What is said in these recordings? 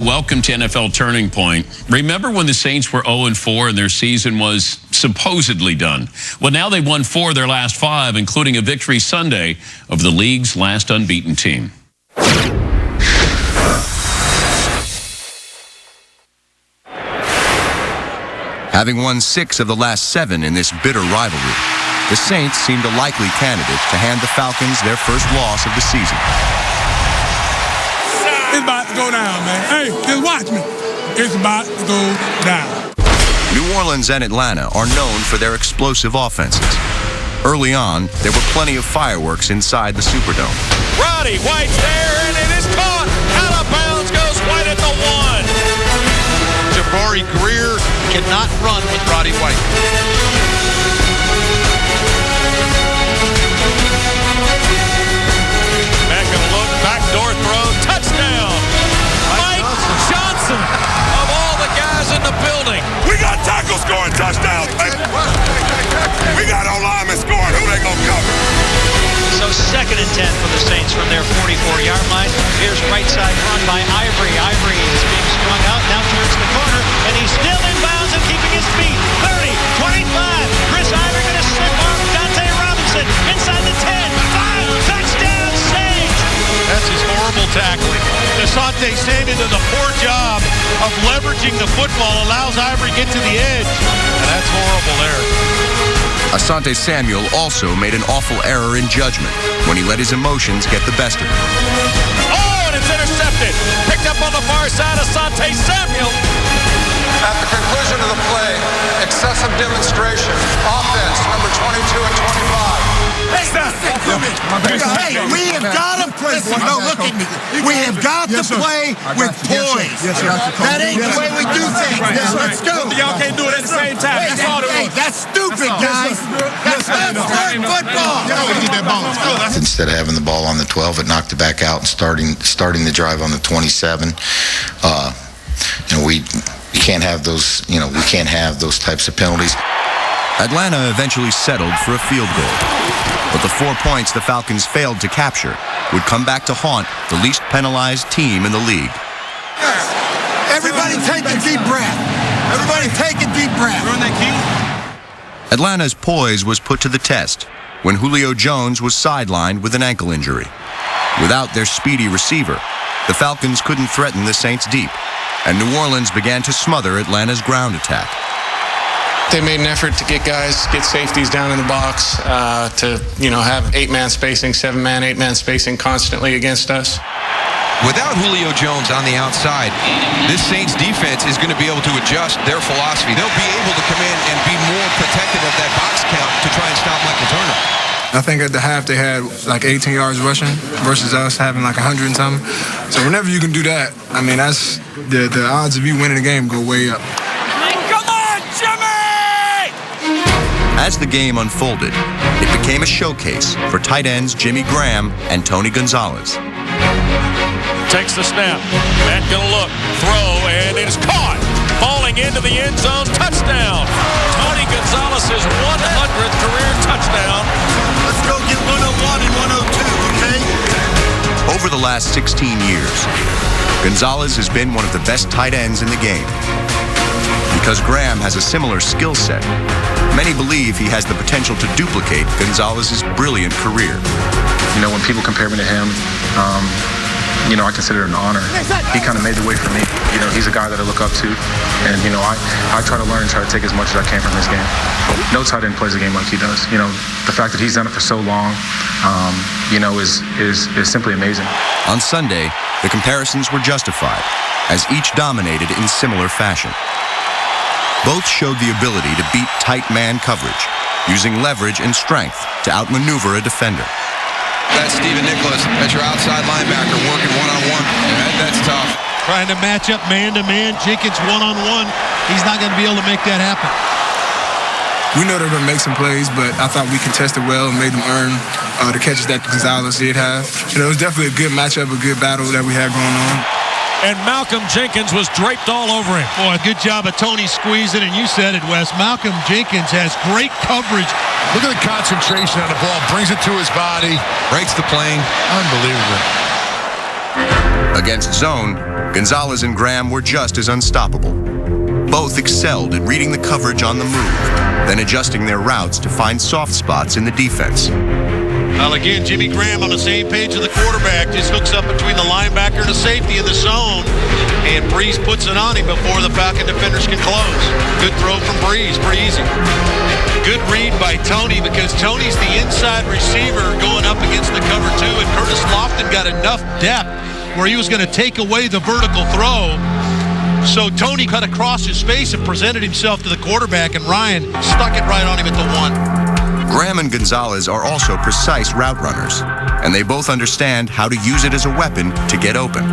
Welcome to NFL Turning Point. Remember when the Saints were 0-4 and their season was supposedly done? Well, now they've won 4 of their last 5, including a victory Sunday over the league's last unbeaten team. Having won 6 of the last 7 in this bitter rivalry, the Saints seemed a likely candidate to hand the Falcons their first loss of the season. It's about to go down, man. Hey, just watch me. It's about to go down. New Orleans and Atlanta are known for their explosive offenses. Early on, there were plenty of fireworks inside the Superdome. Roddy White's there, and it is caught. Out of bounds goes White at the 1. Jabari Greer cannot run with Roddy White. Back and look, backdoor throw, touchdown. Mike Johnson, of all the guys in the building. We got tackles scoring touchdowns, baby. We got O-linemen scoring. Who they gonna cover? So 2nd and 10 for the Saints from their 44-yard line. Here's right side run by Ivory. Ivory is being strung out, now turns the corner, and he's still in bounds and keeping his feet. 30, 25. Chris Ivory going to slip off Dante Robinson inside the 10. 5, touchdown Saints. That's his horrible tackling. Asante Samuel does a poor job of leveraging the football, allows Ivory to get to the edge. And that's horrible there. Asante Samuel also made an awful error in judgment when he let his emotions get the best of him. Oh, and it's intercepted. Picked up on the far side, Asante Samuel. At the conclusion of the play, excessive demonstration, offense, number 22 and 25. Hey, we have got to play. No, look at me. We have got to play with poise. That ain't the way we do things. Now, let's go. Y'all can't do it at the same time. Hey, that's stupid, guys. That's not football. Instead of having the ball on the 12, it knocked it back out and starting the drive on the 27. We can't have those. We can't have those types of penalties. Atlanta eventually settled for a field goal, but the 4 points the Falcons failed to capture would come back to haunt the least penalized team in the league. Everybody take a deep breath. Everybody take a deep breath. Atlanta's poise was put to the test when Julio Jones was sidelined with an ankle injury. Without their speedy receiver, the Falcons couldn't threaten the Saints deep, and New Orleans began to smother Atlanta's ground attack. They made an effort to get safeties down in the box, to have 8-man spacing, 7-man, 8-man spacing constantly against us. Without Julio Jones on the outside, this Saints defense is going to be able to adjust their philosophy. They'll be able to come in and be more protective of that box count to try and stop Michael Turner. I think at the half they had like 18 yards rushing versus us having like 100 and something. So whenever you can do that, I mean, that's the odds of you winning the game go way up. As the game unfolded, it became a showcase for tight ends Jimmy Graham and Tony Gonzalez. Takes the snap. Matt gonna look, throw, and it is caught. Falling into the end zone, touchdown. Tony Gonzalez's 100th career touchdown. Let's go get 101 and 102, okay? Over the last 16 years, Gonzalez has been one of the best tight ends in the game. Because Graham has a similar skill set, many believe he has the potential to duplicate Gonzalez's brilliant career. When people compare me to him, I consider it an honor. He kind of made the way for me. He's a guy that I look up to, and I try to learn and try to take as much as I can from his game. No tight end plays a game like he does. The fact that he's done it for so long, is simply amazing. On Sunday, the comparisons were justified, as each dominated in similar fashion. Both showed the ability to beat tight man coverage, using leverage and strength to outmaneuver a defender. That's Steven Nicholas. That's your outside linebacker working one-on-one. That's tough. Trying to match up man-to-man. Jenkins one-on-one. He's not going to be able to make that happen. We know they're going to make some plays, but I thought we contested well and made them earn the catches that Gonzalez did have. It was definitely a good matchup, a good battle that we had going on. And Malcolm Jenkins was draped all over him. Boy, good job of Tony squeezing, and you said it, Wes. Malcolm Jenkins has great coverage. Look at the concentration on the ball. Brings it to his body. Breaks the plane. Unbelievable. Against zone, Gonzalez and Graham were just as unstoppable. Both excelled at reading the coverage on the move, then adjusting their routes to find soft spots in the defense. Well, again, Jimmy Graham on the same page of the quarterback, just hooks up between the linebacker and the safety in the zone, and Breeze puts it on him before the Falcon defenders can close. Good throw from Breeze, pretty easy. Good read by Tony, because Tony's the inside receiver going up against the cover two, and Curtis Lofton got enough depth where he was going to take away the vertical throw. So Tony cut across his face and presented himself to the quarterback, and Ryan stuck it right on him at the 1. Graham and Gonzalez are also precise route runners, and they both understand how to use it as a weapon to get open.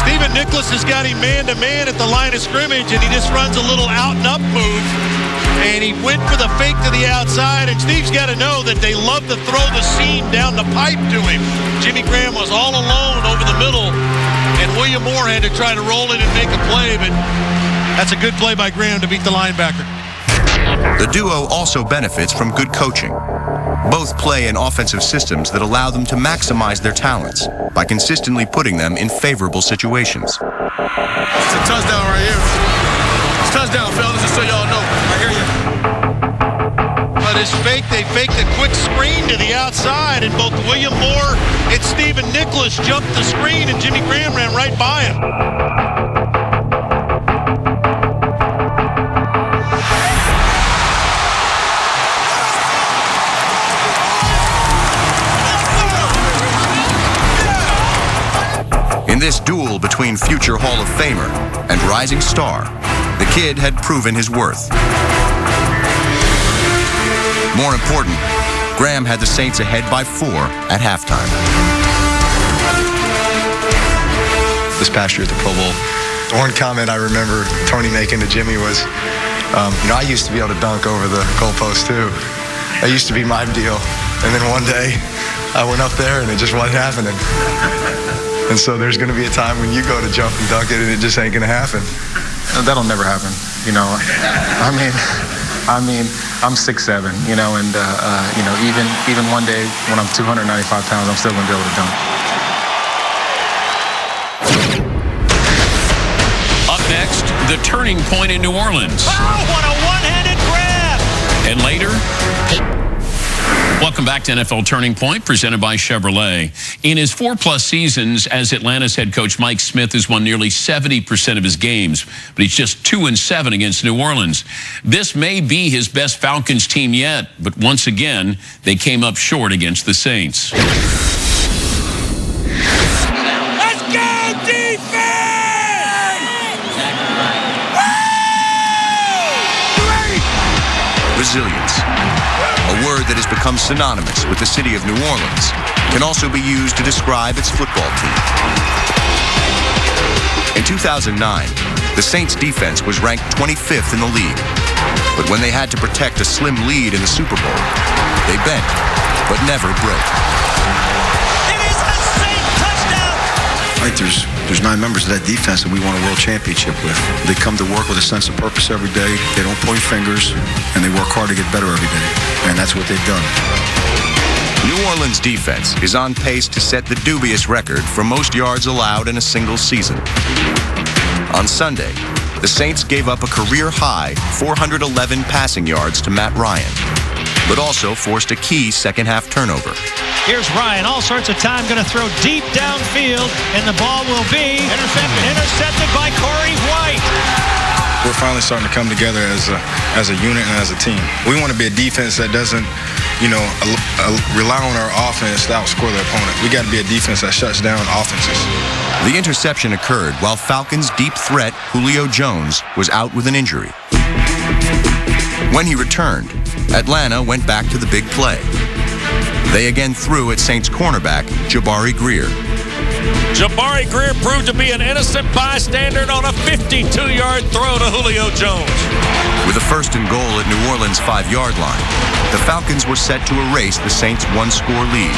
Stephen Nicholas has got him man-to-man at the line of scrimmage, and he just runs a little out-and-up move, and he went for the fake to the outside, and Steve's got to know that they love to throw the seam down the pipe to him. Jimmy Graham was all alone over the middle, and William Moore had to try to roll in and make a play, but that's a good play by Graham to beat the linebacker. The duo also benefits from good coaching. Both play in offensive systems that allow them to maximize their talents by consistently putting them in favorable situations. It's a touchdown right here. It's a touchdown, fellas, just so y'all know. I hear you. But it's fake. They faked a quick screen to the outside, and both William Moore and Stephen Nicholas jumped the screen, and Jimmy Graham ran right by him. In this duel between future Hall of Famer and rising star, the kid had proven his worth. More important, Graham had the Saints ahead by 4 at halftime. This past year at the Pro Bowl, one comment I remember Tony making to Jimmy was, I used to be able to dunk over the goalpost too. That used to be my deal. And then one day, I went up there and it just wasn't happening. And so there's going to be a time when you go to jump and dunk it and it just ain't going to happen. That'll never happen, I mean, I'm 6'7", and even one day when I'm 295 pounds, I'm still going to be able to dunk. Up next, the turning point in New Orleans. Oh, what a one-handed grab! And later, welcome back to NFL Turning Point, presented by Chevrolet. In his 4+ seasons as Atlanta's head coach, Mike Smith has won nearly 70% of his games, but he's just 2-7 against New Orleans. This may be his best Falcons team yet, but once again, they came up short against the Saints. Let's go, defense! Resilience, a word that has become synonymous with the city of New Orleans, can also be used to describe its football team. In 2009, the Saints' defense was ranked 25th in the league. But when they had to protect a slim lead in the Super Bowl, they bent, but never broke. It is a Saint touchdown! Right, there's 9 members of that defense that we won a world championship with. They come to work with a sense of purpose every day. They don't point fingers, and they work hard to get better every day. And that's what they've done. New Orleans' defense is on pace to set the dubious record for most yards allowed in a single season. On Sunday, the Saints gave up a career-high 411 passing yards to Matt Ryan, but also forced a key second-half turnover. Here's Ryan, all sorts of time, going to throw deep downfield, and the ball will be intercepted by Corey White. We're finally starting to come together as a unit and as a team. We want to be a defense that doesn't, rely on our offense to outscore the opponent. We got to be a defense that shuts down offenses. The interception occurred while Falcons' deep threat, Julio Jones, was out with an injury. When he returned, Atlanta went back to the big play. They again threw at Saints cornerback, Jabari Greer. Jabari Greer proved to be an innocent bystander on a 52-yard throw to Julio Jones. With a 1st and goal at New Orleans' 5-yard line, the Falcons were set to erase the Saints' 1-score lead.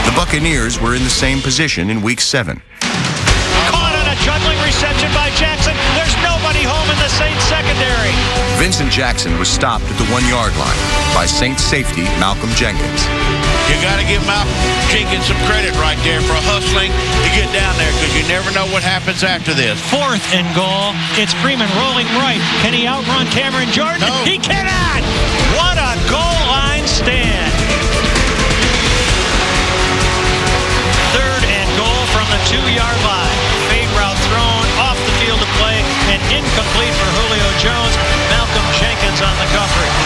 The Buccaneers were in the same position in Week 7. Caught on a juggling reception by Jackson. There's nobody home in the Saints secondary. Vincent Jackson was stopped at the 1-yard line by Saints safety Malcolm Jenkins. You got to give Malcolm Jenkins some credit right there for hustling to get down there, because you never know what happens after this. 4th and goal. It's Freeman rolling right. Can he outrun Cameron Jordan? No. He cannot! What a goal line stand. 3rd and goal from the 2-yard line. Fade route thrown off the field of play and incomplete for Julio Jones. Malcolm Jenkins on the coverage.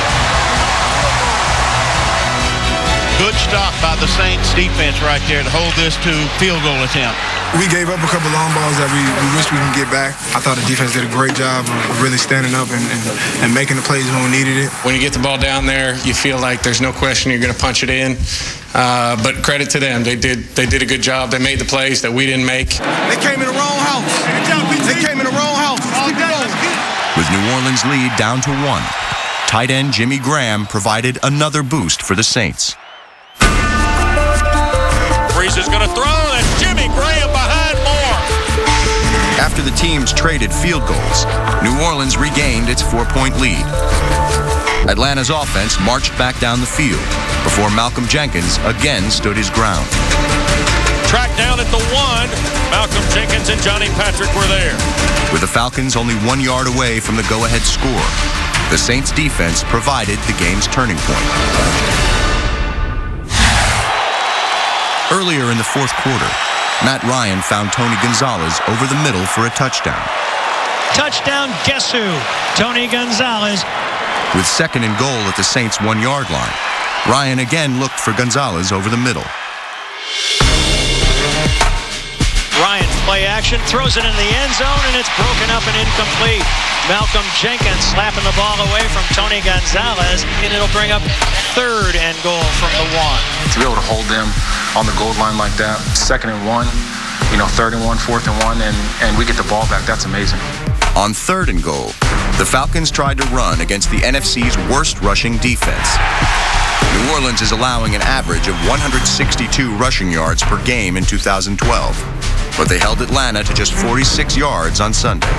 Good stop by the Saints defense right there to hold this to field goal attempt. We gave up a couple long balls that we wish we can get back. I thought the defense did a great job of really standing up and making the plays when we needed it. When you get the ball down there, you feel like there's no question you're going to punch it in. But credit to them. They did a good job. They made the plays that we didn't make. They came in the wrong house. They came in the wrong house. With New Orleans' lead down to 1, tight end Jimmy Graham provided another boost for the Saints. Brees is going to throw. That's Jimmy Graham behind Moore. After the teams traded field goals, New Orleans regained its 4-point lead. Atlanta's offense marched back down the field before Malcolm Jenkins again stood his ground. Tracked down at the 1. Malcolm Jenkins and Johnny Patrick were there. With the Falcons only 1 yard away from the go-ahead score, the Saints defense provided the game's turning point. Earlier in the 4th quarter, Matt Ryan found Tony Gonzalez over the middle for a touchdown. Touchdown, guess who? Tony Gonzalez. With 2nd and goal at the Saints' 1-yard line, Ryan again looked for Gonzalez over the middle. Ryan, play action, throws it in the end zone, and it's broken up and incomplete. Malcolm Jenkins slapping the ball away from Tony Gonzalez, and it'll bring up 3rd and goal from the 1. To be able to hold them on the goal line like that, 2nd and 1, 3rd and 1, 4th and 1, and we get the ball back, that's amazing. On 3rd and goal, the Falcons tried to run against the NFC's worst rushing defense. New Orleans is allowing an average of 162 rushing yards per game in 2012, but they held Atlanta to just 46 yards on Sunday.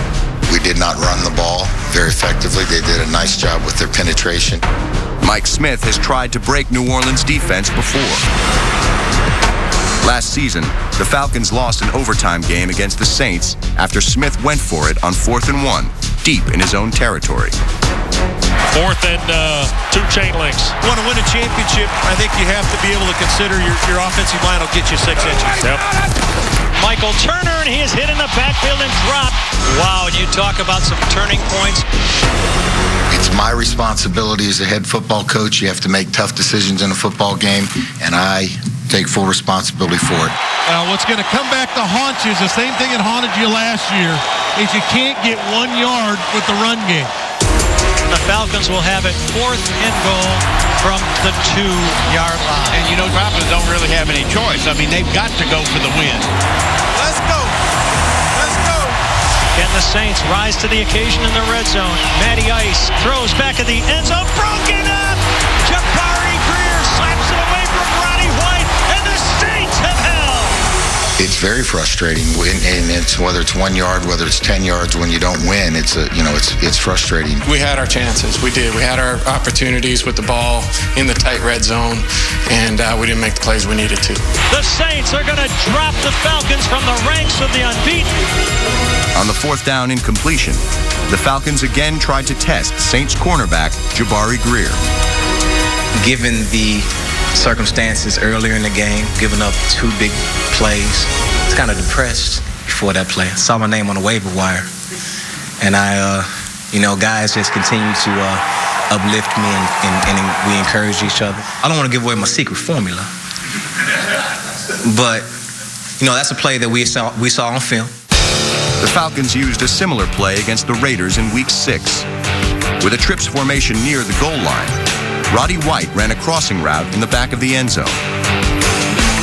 We did not run the ball very effectively. They did a nice job with their penetration. Mike Smith has tried to break New Orleans' defense before. Last season, the Falcons lost an overtime game against the Saints after Smith went for it on 4th and 1, deep in his own territory. 4th and 2 chain links. Want to win a championship, I think you have to be able to consider your offensive line will get you 6 inches. Yep. Michael Turner, and he is hit in the backfield and dropped. Wow, and you talk about some turning points. It's my responsibility as a head football coach. You have to make tough decisions in a football game, and I take full responsibility for it. What's going to come back to haunt you is the same thing that haunted you last year, is you can't get 1 yard with the run game. The Falcons will have it 4th and goal from the 2-yard line. And you know, Falcons don't really have any choice. I mean, they've got to go for the win. Let's go. Let's go. Can the Saints rise to the occasion in the red zone? Matty Ice throws back at the end zone. Broken up. Jabari Greer slaps it away from Ronnie White, and the Saints have held. It's very frustrating, and it's whether it's 1 yard, whether it's 10 yards. When you don't win, it's frustrating. We had our chances. We did. We had our opportunities with the ball in the tight red zone, and we didn't make the plays we needed to. The Saints are going to drop the Falcons from the ranks of the unbeaten. On the 4th down incompletion, the Falcons again tried to test Saints cornerback Jabari Greer. Given the circumstances earlier in the game, giving up 2 big plays, I was kind of depressed before that play. I saw my name on the waiver wire, and guys just continue to uplift me, and we encourage each other. I don't want to give away my secret formula, but that's a play that we saw on film. The Falcons used a similar play against the Raiders in Week 6. With a trips formation near the goal line, Roddy White ran a crossing route in the back of the end zone.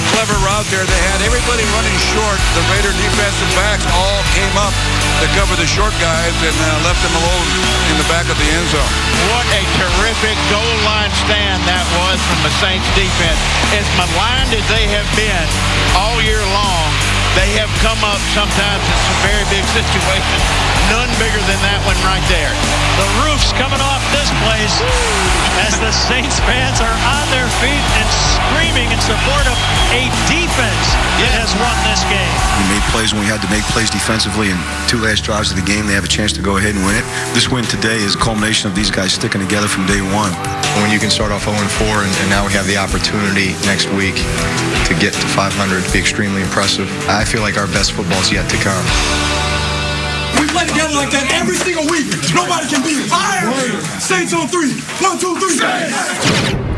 Clever route there. They had everybody running short. The Raider defensive backs all came up to cover the short guys and left them alone in the back of the end zone. What a terrific goal line stand that was from the Saints defense. As maligned as they have been all year long, they have come up sometimes in some very big situations. None bigger than that one right there. The roof's coming off this place as the Saints fans are on their feet and screaming in support of a defense that has won this game. We made plays when we had to make plays defensively, and 2 last drives of the game, they have a chance to go ahead and win it. This win today is a culmination of these guys sticking together from day one. When you can start off 0-4 and now we have the opportunity next week to get to 500, be extremely impressive. I feel like our best football is yet to come. We play together like that every single week. Nobody can beat us. Saints on 3. 1, 2, 3.